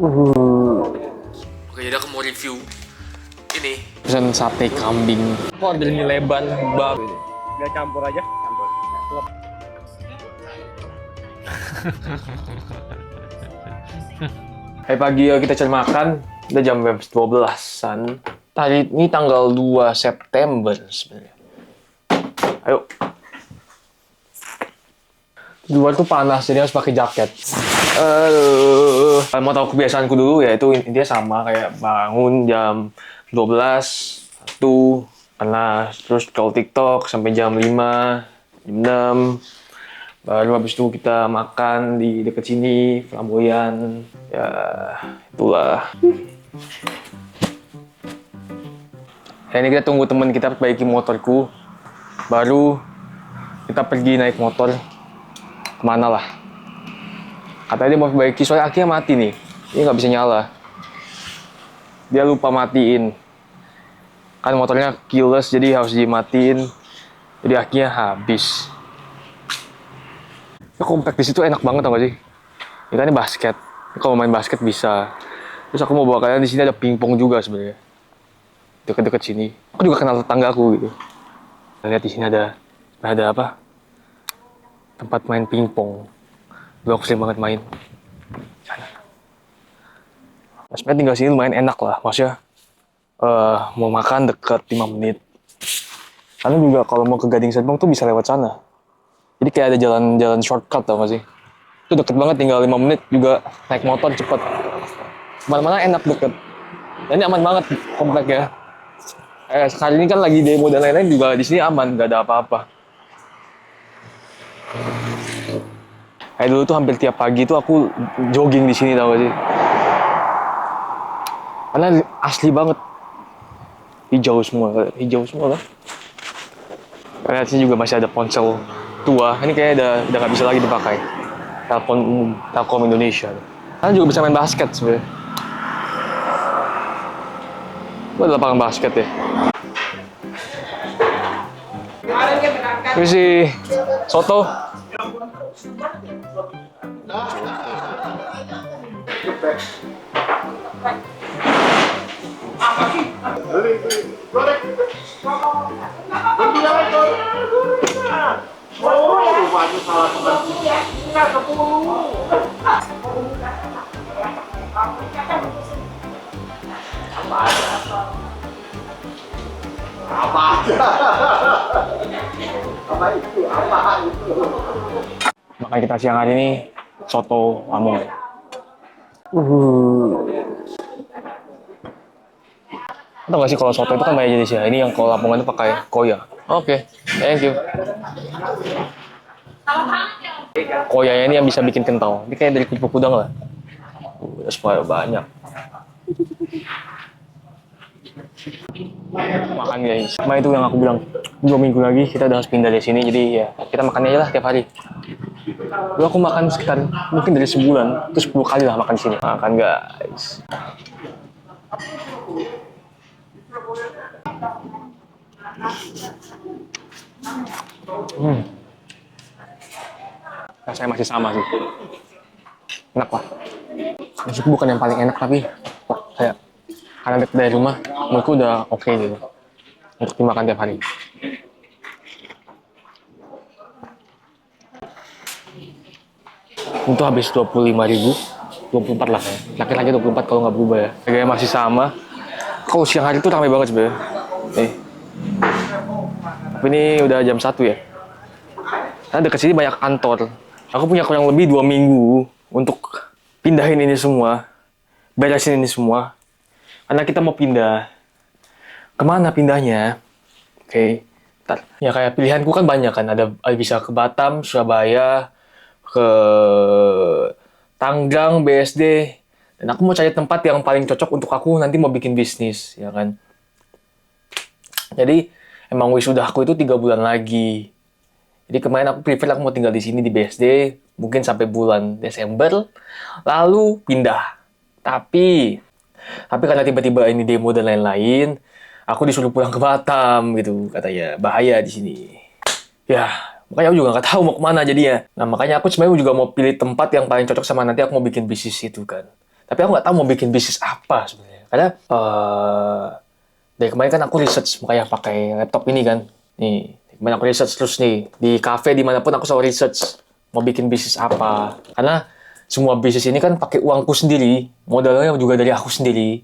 Oke, jadi aku mau review ini. Pesan sate kambing. Kok order mie leban babi. Biar campur aja, campur. Hai pagi ya, kita cari makan. Udah jam 12-an. Tadi ini tanggal 2 September sebenarnya. Ayo. Di luar tuh panas, jadi harus pakai jaket. Mau tahu kebiasaanku dulu ya, itu intinya sama kayak bangun jam 12, 1, panas. Terus kalau TikTok sampai jam 5, jam 6. Baru habis itu kita makan di dekat sini, Flamboyan. Ya, itulah. Ya, ini kita tunggu teman kita perbaiki motorku. Baru kita pergi naik motor. Kemana lah. Katanya dia mau perbaiki, soalnya akhirnya mati nih. Ini nggak bisa nyala. Dia lupa matiin. Kan motornya keyless, jadi harus dimatiin. Jadi akhirnya habis. Komplek di situ enak banget tau gak sih? Ini kan ini basket. Kalau main basket bisa. Terus aku mau bawa kalian, di sini ada pingpong juga sebenarnya. Deket-deket sini. Aku juga kenal tetangga aku gitu. Lihat di sini ada apa? Tempat main pingpong. Dulu aku sering banget main. Sana. Sebenarnya tinggal sini lumayan enak lah. Maksudnya mau makan deket 5 menit. Karena juga kalau mau ke Gading Serpong tuh bisa lewat sana. Jadi kayak ada jalan shortcut tau gak sih? Itu deket banget, tinggal 5 menit juga naik motor cepet. Mana-mana enak deket. Dan ini aman banget kompleknya. Sekali ini kan lagi demo dan lain-lain juga di sini aman, gak ada apa-apa. Dulu tuh hampir tiap pagi tuh aku jogging di sini tau gak sih? Karena asli banget. Hijau semua kan? Karena di sini juga masih ada ponsel tua, ini kayaknya udah nggak bisa lagi dipakai. Telepon umum, Telkom Indonesia. Kalian juga bisa main basket sebenarnya. Itu ada lapangan basket ya. Ini sih soto. Makanya kita siang hari ini soto Lamongan. Tahu nggak sih kalau soto itu kan banyak jenis ya. Ini yang kalau Lamongan itu pakai koya. Oke, thank you. Koyanya ini yang bisa bikin kental. Ini kayak dari kerupuk udang lah. Supaya banyak. Makan guys. Nah itu yang aku bilang. 2 minggu lagi kita udah harus pindah dari sini. Jadi ya kita makannya aja lah tiap hari. Dulu aku makan sekitar mungkin dari sebulan. Terus 10 kali lah makan di sini. Makan guys. Rasanya masih sama sih. Enak lah. Maksudku bukan yang paling enak tapi kayak karena dekat dari rumah, menurutku udah oke gitu untuk dimakan tiap hari. Itu habis 25.000, 24 lah ya. Laki-laki 24 kalau nggak berubah ya. Harganya masih sama. Kalau siang hari itu ramai banget sebenarnya. Tapi ini udah jam 1 ya. Karena dekat sini banyak kantor. Aku punya kurang lebih 2 minggu untuk pindahin ini semua. Beresin ini semua. Karena kita mau pindah. Kemana pindahnya? Oke. Ntar. Ya kayak pilihanku kan banyak kan. Ada bisa ke Batam, Surabaya, ke Tanggang, BSD. Dan aku mau cari tempat yang paling cocok untuk aku nanti mau bikin bisnis. Ya kan? Jadi emang wisuda aku itu 3 bulan lagi. Jadi kemarin aku prefer aku mau tinggal di sini di BSD. Mungkin sampai bulan Desember. Lalu pindah. Tapi karena tiba-tiba ini demo dan lain-lain, aku disuruh pulang ke Batam gitu, katanya bahaya di sini. Ya, makanya aku juga nggak tahu mau kemana jadinya. Nah makanya aku sebenarnya juga mau pilih tempat yang paling cocok sama nanti aku mau bikin bisnis itu kan. Tapi aku nggak tahu mau bikin bisnis apa sebenarnya. Karena dari kemarin kan aku research makanya pakai laptop ini kan. Nih, kemarin aku research terus nih di cafe dimanapun aku selalu research mau bikin bisnis apa. Karena semua bisnis ini kan pakai uangku sendiri, modalnya juga dari aku sendiri.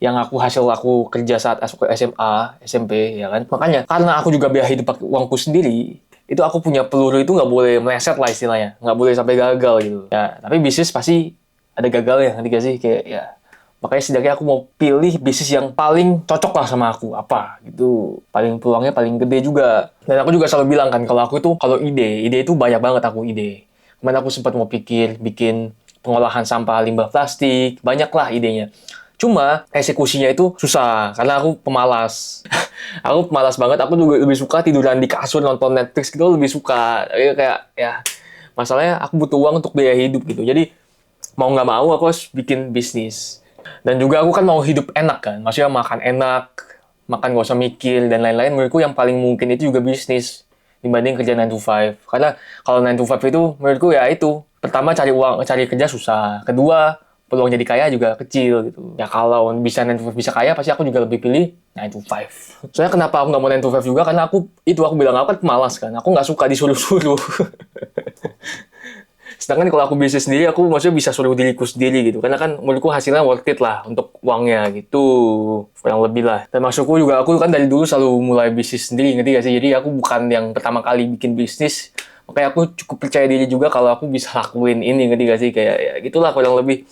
Yang aku kerja saat aku SMA, SMP, ya kan. Makanya karena aku juga biaya hidup pakai uangku sendiri, itu aku punya peluru itu nggak boleh meleset lah istilahnya, nggak boleh sampai gagal gitu. Ya, tapi bisnis pasti ada gagalnya, nanti gak sih kayak ya. Makanya setidaknya aku mau pilih bisnis yang paling cocok lah sama aku, apa gitu. Paling peluangnya paling gede juga. Dan aku juga selalu bilang kan, kalau aku itu, kalau ide itu banyak banget aku ide. Kemarin aku sempat mau pikir, bikin pengolahan sampah limbah plastik, banyak lah idenya. Cuma eksekusinya itu susah, karena aku pemalas. Aku pemalas banget, aku juga lebih suka tiduran di kasur, nonton Netflix gitu, lebih suka. Kayak, ya, masalahnya aku butuh uang untuk biaya hidup gitu. Jadi, mau nggak mau aku harus bikin bisnis. Dan juga aku kan mau hidup enak kan, maksudnya makan enak, makan gak usah mikir, dan lain-lain. Menurutku yang paling mungkin itu juga bisnis, dibanding kerja 9 to 5. Karena kalau 9 to 5 itu, menurutku ya itu, pertama cari uang, cari kerja susah. Kedua, peluang jadi kaya juga kecil gitu. Ya kalau bisa 9 to 5 bisa kaya, pasti aku juga lebih pilih 9 to 5. Soalnya kenapa aku nggak mau 9 to 5 juga, karena aku bilang aku kan pemalas kan. Aku nggak suka disuruh-suruh. Sedangkan kalau aku bisnis sendiri, aku maksudnya bisa suruh diriku sendiri gitu. Karena kan menurutku hasilnya worth it lah untuk uangnya gitu. Kurang lebih lah. Dan maksudku juga, aku kan dari dulu selalu mulai bisnis sendiri, ngerti gak sih? Jadi aku bukan yang pertama kali bikin bisnis. Makanya aku cukup percaya diri juga kalau aku bisa lakuin ini, ngerti gak sih? Kayak ya gitulah kurang lebih.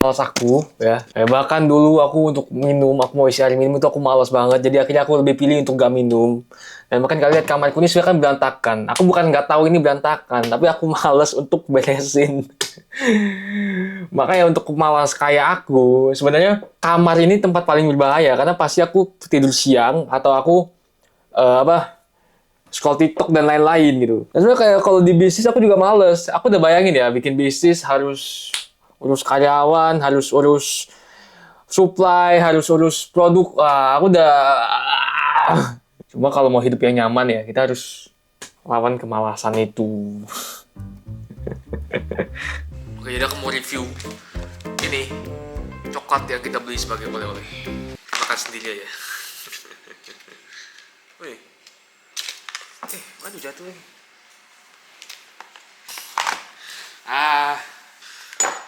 Males aku ya. Bahkan dulu aku untuk minum, aku mau isi air minum itu aku malas banget. Jadi akhirnya aku lebih pilih untuk gak minum. Dan bahkan kalian lihat kamarku ini sebenarnya kan berantakan. Aku bukan nggak tahu ini berantakan, tapi aku malas untuk beresin. Makanya untuk malas kayak aku, sebenarnya kamar ini tempat paling berbahaya karena pasti aku tidur siang atau aku scroll TikTok dan lain-lain gitu. Dan sebenarnya kayak kalau di bisnis aku juga males. Aku udah bayangin ya bikin bisnis harus urus karyawan, harus urus supply, harus urus produk. Wah, aku udah... Cuma kalau mau hidup yang nyaman ya, kita harus lawan kemalasan itu. Oke, jadi aku mau review ini coklat yang kita beli sebagai oleh-oleh. Makan sendiri aja. Wih. Aduh jatuh nih.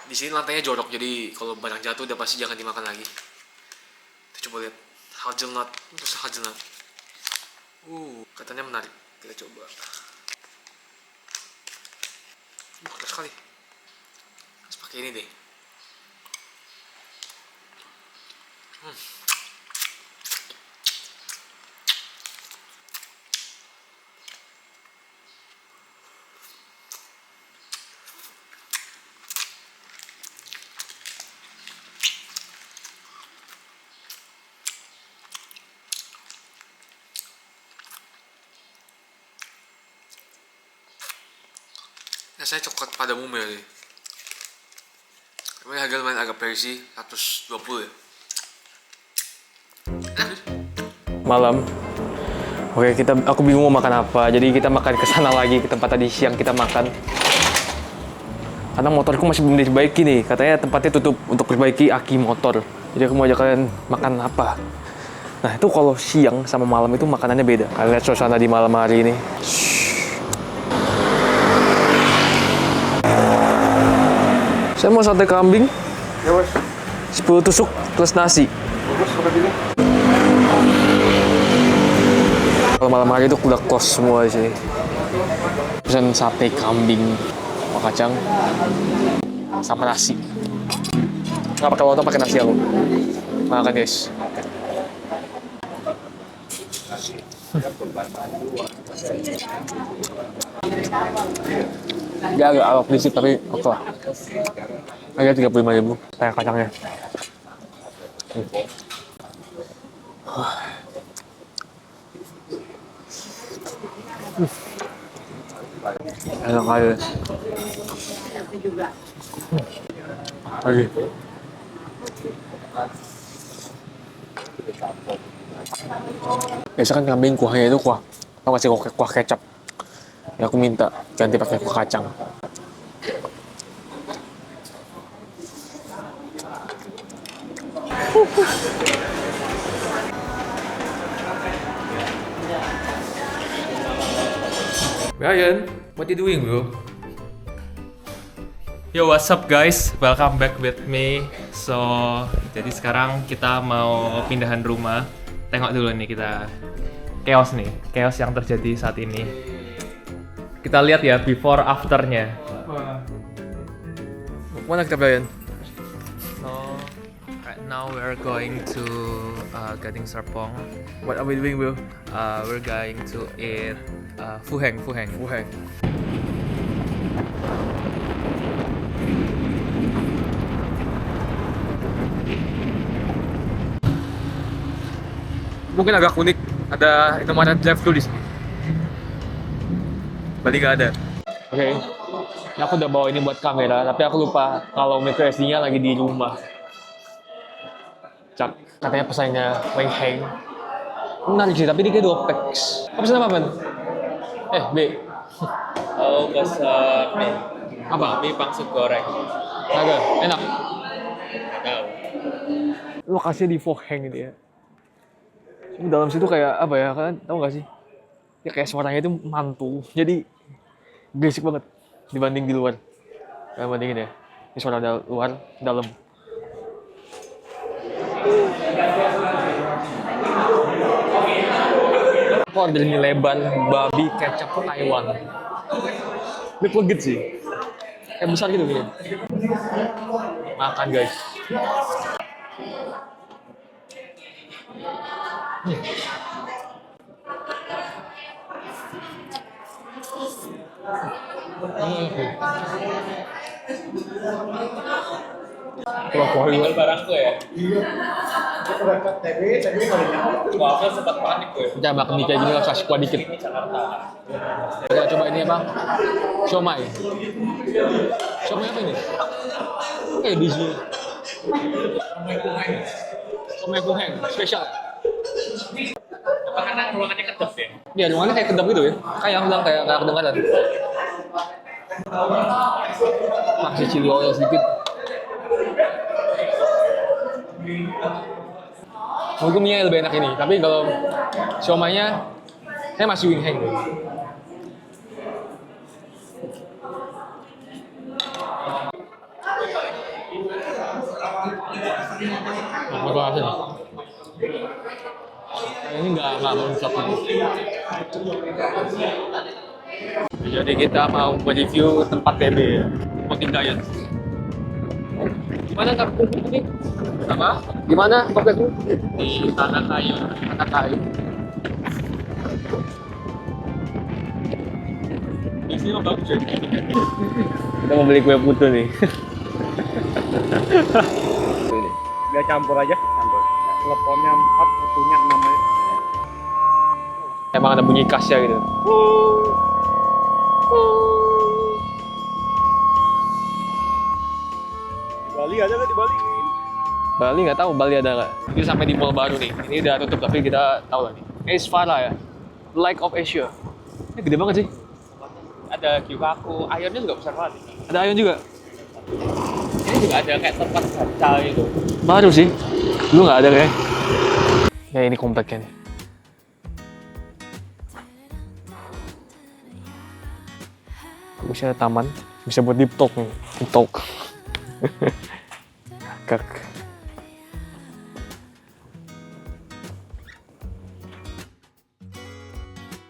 Di sini lantainya jorok, jadi kalau barang jatuh udah pasti jangan dimakan lagi. Kita coba lihat hazelnut, terus hazelnut. Katanya menarik. Kita coba. Keras sekali. Harus pakai ini deh. Saya coklat pada umumnya sih. Tapi harga lumayan agak pricey, 120 ya. Malam. Oke, aku bingung mau makan apa. Jadi kita makan ke sana lagi ke tempat tadi siang kita makan. Karena motorku masih belum diperbaiki nih. Katanya tempatnya tutup untuk perbaiki aki motor. Jadi aku mau ajak kalian makan apa. Nah, itu kalau siang sama malam itu makanannya beda. Kalian lihat suasana di malam hari ini. Saya mau sate kambing, Ya bos. 10 tusuk plus nasi. Bos, apa gini? Kalau malam hari itu udah kos semua di sini. Pesan sate kambing, sama kacang, sama nasi. Nggak pakai lontong, pakai nasi aku. Makan guys. Dia agak awal prinsip tapi oke lah. Harga 35.000 kayak kacangnya. Enak aja. Lagi. Biasa kan kambing kuahnya itu kuah, tau gak sih kuah kecap. Ya aku minta ganti pakai kuah kacang. Ryan, what you doing, bro? Yo, what's up guys? Welcome back with me. So, jadi sekarang kita mau pindahan rumah. Tengok dulu nih kita chaos yang terjadi saat ini. Kita lihat ya before afternya. Mana kita Brian? So, right now we're going to Gading Serpong. What are we doing, bro? We're going to eat fuheng. Mungkin agak unik, ada Indomaret drive-thru di sini. Bali nggak ada. Oke, ini aku udah bawa ini buat kamera, tapi aku lupa kalau micro SD-nya lagi di rumah. Cak, katanya pesannya Weng Heng. Menarik sih, tapi dia kayak 2 packs. Apa pesan apa, Ben? B. Oh, pesan mie. Apa? Mie pangsit goreng. Agak, enak. Tahu. Lokasinya di Pho Heng gitu ya. Cuma dalam situ kayak apa ya, kalian tahu nggak sih? Ya kayak suaranya itu mantul, jadi berisik banget dibanding di luar. Kalian bandingin ya, ini suara luar, dalam. Aku order mie leban, babi, kecap, Taiwan. Ini legit sih, kayak besar gitu gini. Makan guys. Jual barangku ya? Maafnya sempat panik gue. Kita makan mie kayak gini lah, kasih kuah dikit. Ini Jakarta. Kita coba ini apa? Siomay. Siomay apa ini? Kayak di sini. Siomay kuheng, spesial. Apa karena ruangannya kedap ya? Iya, ruangannya kayak kedap gitu ya. Kayak aku bilang kayak kedengaran. Masih chili oil sedikit. Mungkin mie lebih enak ini, tapi kalau siomaynya saya masih Wing Heng. Apa rasanya? Ini nggak mencok nih. Jadi kita mau mereview tempat TB ya, Mountain Giant. Gimana kak? Ini? Apa? Gimana kompleksnya? Di Tanah Kayu. Tanah Kayu. Di sini mah bagus ya. Kita mau beli kue putu nih. Dia campur aja, campur. Teleponnya 4, putunya 6 aja. Emang ada bunyi khasnya gitu. Di Bali ada nggak di Bali? Bali nggak tahu, Bali ada nggak? Ini sampai di mall baru nih. Ini udah tutup tapi kita tahu lah nih. Ace Farah ya, Lake of Asia. Ini gede banget sih. Ada Gyukaku, ayamnya juga besar banget. Ada ayam juga. Ini juga ada kayak tempat baca gitu. Baru sih. Dulu nggak ada kayak. Ya ini kompleknya nih. Bisa ada taman, bisa buat deep talk nih. Deep talk. Kak.